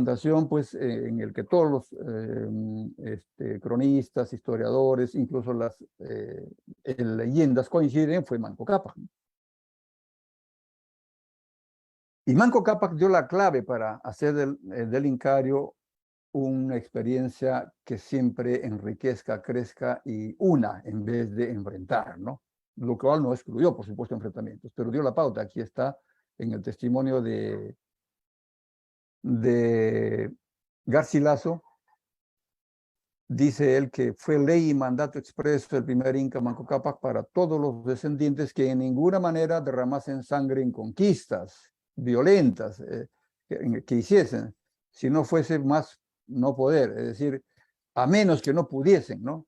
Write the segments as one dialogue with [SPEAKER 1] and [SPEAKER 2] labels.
[SPEAKER 1] fundación, pues, en el que todos los cronistas, historiadores, incluso las leyendas coinciden, fue Manco Cápac. Y Manco Cápac dio la clave para hacer del Incario una experiencia que siempre enriquezca, crezca y una en vez de enfrentar, ¿no? Lo cual no excluyó, por supuesto, enfrentamientos, pero dio la pauta. Aquí está en el testimonio de Garcilaso. Dice él que fue ley y mandato expreso del primer Inca Manco Cápac para todos los descendientes que en ninguna manera derramasen sangre en conquistas violentas que hiciesen, si no fuese más no poder, es decir, a menos que no pudiesen, ¿no?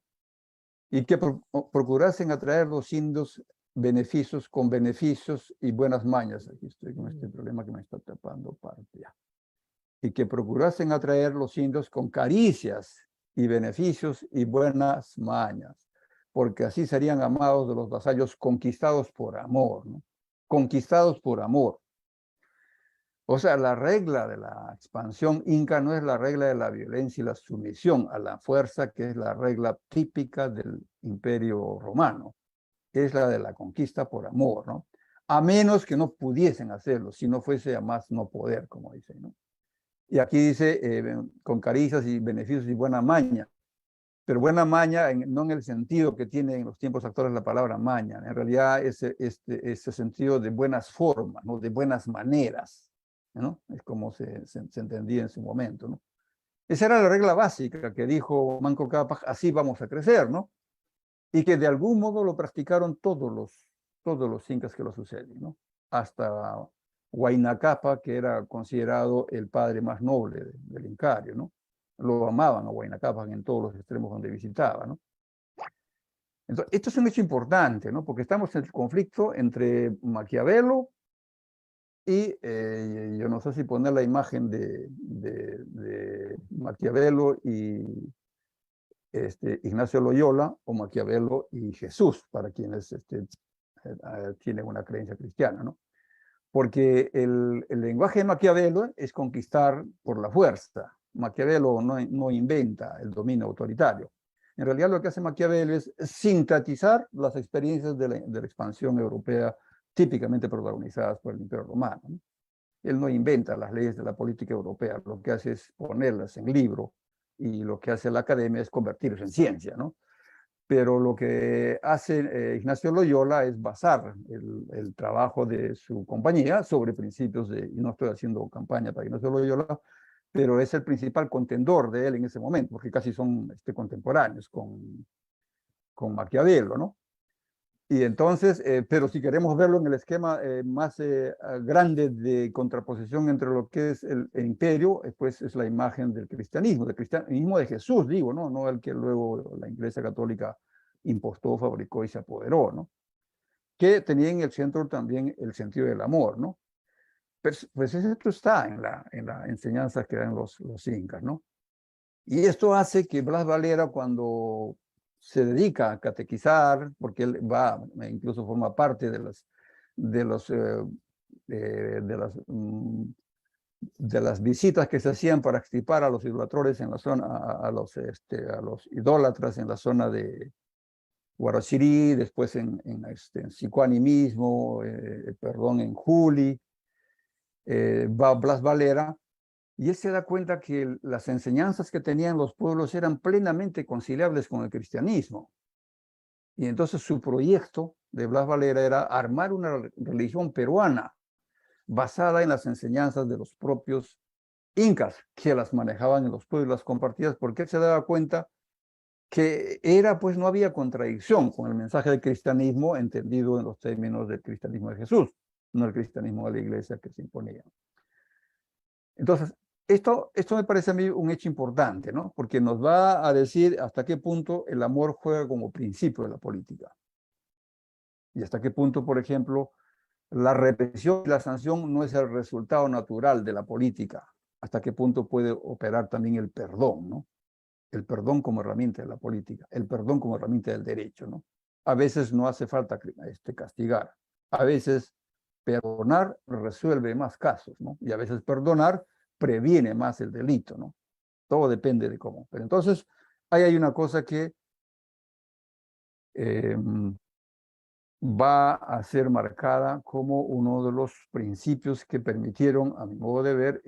[SPEAKER 1] Y que procurasen atraer los indios beneficios con beneficios y buenas mañas. Aquí estoy con este problema que me está tapando parte ya. Y que procurasen atraer los indios con caricias y beneficios y buenas mañas, porque así serían amados de los vasallos conquistados por amor, ¿no? Conquistados por amor. O sea, la regla de la expansión inca no es la regla de la violencia y la sumisión a la fuerza, que es la regla típica del imperio romano. Es la de la conquista por amor, ¿no? A menos que no pudiesen hacerlo, si no fuese a más no poder, como dicen, ¿no? Y aquí dice, con caricias y beneficios y buena maña. Pero buena maña, no en el sentido que tiene en los tiempos actuales la palabra maña. En realidad, ese sentido de buenas formas, ¿no? De buenas maneras, ¿no? Es como se entendía en su momento, ¿no? Esa era la regla básica que dijo Manco Cápac, así vamos a crecer, ¿no? Y que de algún modo lo practicaron todos los incas que lo suceden, ¿no? Hasta Huayna Cápac, que era considerado el padre más noble del Incario, ¿no? Lo amaban a Huayna Cápac en todos los extremos donde visitaba, ¿no? Entonces, esto es un hecho importante, ¿no? Porque estamos en el conflicto entre Maquiavelo y yo no sé si poner la imagen de Maquiavelo y Ignacio Loyola o Maquiavelo y Jesús, para quienes tienen una creencia cristiana, ¿no? Porque el lenguaje de Maquiavelo es conquistar por la fuerza. Maquiavelo no inventa el dominio autoritario. En realidad lo que hace Maquiavelo es sintetizar las experiencias de la expansión europea típicamente protagonizadas por el Imperio Romano, ¿no? Él no inventa las leyes de la política europea, lo que hace es ponerlas en libro, y lo que hace la academia es convertirlas en ciencia, ¿no? Pero lo que hace Ignacio Loyola es basar el trabajo de su compañía sobre principios y no estoy haciendo campaña para Ignacio Loyola, pero es el principal contendor de él en ese momento, porque casi son contemporáneos con Maquiavelo, ¿no? Y entonces, pero si queremos verlo en el esquema más grande de contraposición entre lo que es el imperio, pues es la imagen del cristianismo de Jesús, digo, ¿no? No el que luego la Iglesia Católica impostó, fabricó y se apoderó, ¿no? Que tenía en el centro también el sentido del amor, ¿no? Pues esto está en la enseñanza que dan los incas, ¿no? Y esto hace que Blas Valera, cuando se dedica a catequizar, porque él incluso forma parte de las visitas que se hacían para extirpar a los idolatores en la zona, a los idólatras en la zona de Huarochirí, después en Sicuani mismo, en Juli, va Blas Valera. Y él se da cuenta que las enseñanzas que tenían los pueblos eran plenamente conciliables con el cristianismo. Y entonces su proyecto de Blas Valera era armar una religión peruana basada en las enseñanzas de los propios incas, que las manejaban en los pueblos, las compartidas, porque él se daba cuenta que pues no había contradicción con el mensaje del cristianismo entendido en los términos del cristianismo de Jesús, no el cristianismo de la iglesia que se imponía. Entonces, esto me parece a mí un hecho importante, ¿no? Porque nos va a decir hasta qué punto el amor juega como principio de la política. Y hasta qué punto, por ejemplo, la represión y la sanción no es el resultado natural de la política. Hasta qué punto puede operar también el perdón, ¿no? El perdón como herramienta de la política, el perdón como herramienta del derecho, ¿no? A veces no hace falta castigar. A veces perdonar resuelve más casos, ¿no? Y a veces perdonar previene más el delito, ¿no? Todo depende de cómo. Pero entonces, ahí hay una cosa que va a ser marcada como uno de los principios que permitieron, a mi modo de ver,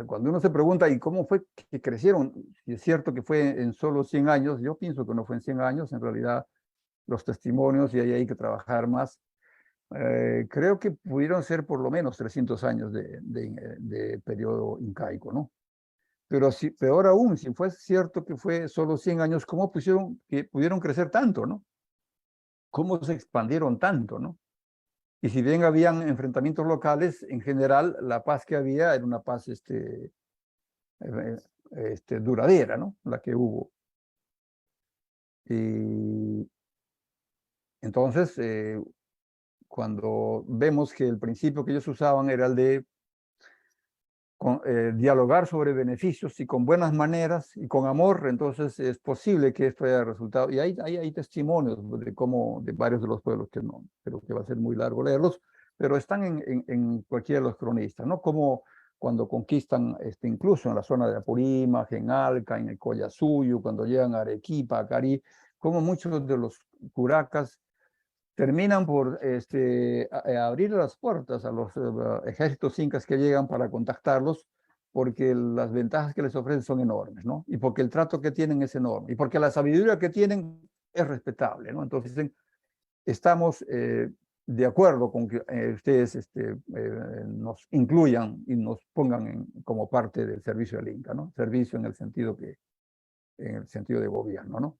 [SPEAKER 1] cuando uno se pregunta, ¿y cómo fue que crecieron? Si es cierto que fue en solo 100 años, yo pienso que no fue en 100 años, en realidad los testimonios, y ahí hay que trabajar más. Creo que pudieron ser por lo menos 300 años de periodo incaico, ¿no? Pero si, peor aún, si fue cierto que fue solo 100 años, ¿cómo pudieron crecer tanto, ¿no? ¿Cómo se expandieron tanto, ¿no? Y si bien habían enfrentamientos locales, en general la paz que había era una paz duradera, ¿no? La que hubo. Y entonces, cuando vemos que el principio que ellos usaban era el de dialogar sobre beneficios y con buenas maneras y con amor, entonces es posible que esto haya resultado. Y hay testimonios de cómo, de varios de los pueblos que no, creo que va a ser muy largo leerlos, pero están en cualquiera de los cronistas, ¿no? Como cuando conquistan, incluso en la zona de Apurímac, en Alca, en el Collasuyo, cuando llegan a Arequipa, a Cari, como muchos de los curacas terminan por abrir las puertas a los ejércitos incas que llegan para contactarlos, porque las ventajas que les ofrecen son enormes, ¿no? Y porque el trato que tienen es enorme, y porque la sabiduría que tienen es respetable, ¿no? Entonces dicen, estamos de acuerdo con que ustedes nos incluyan y nos pongan como parte del servicio del Inca, ¿no? Servicio en el sentido de gobierno, ¿no?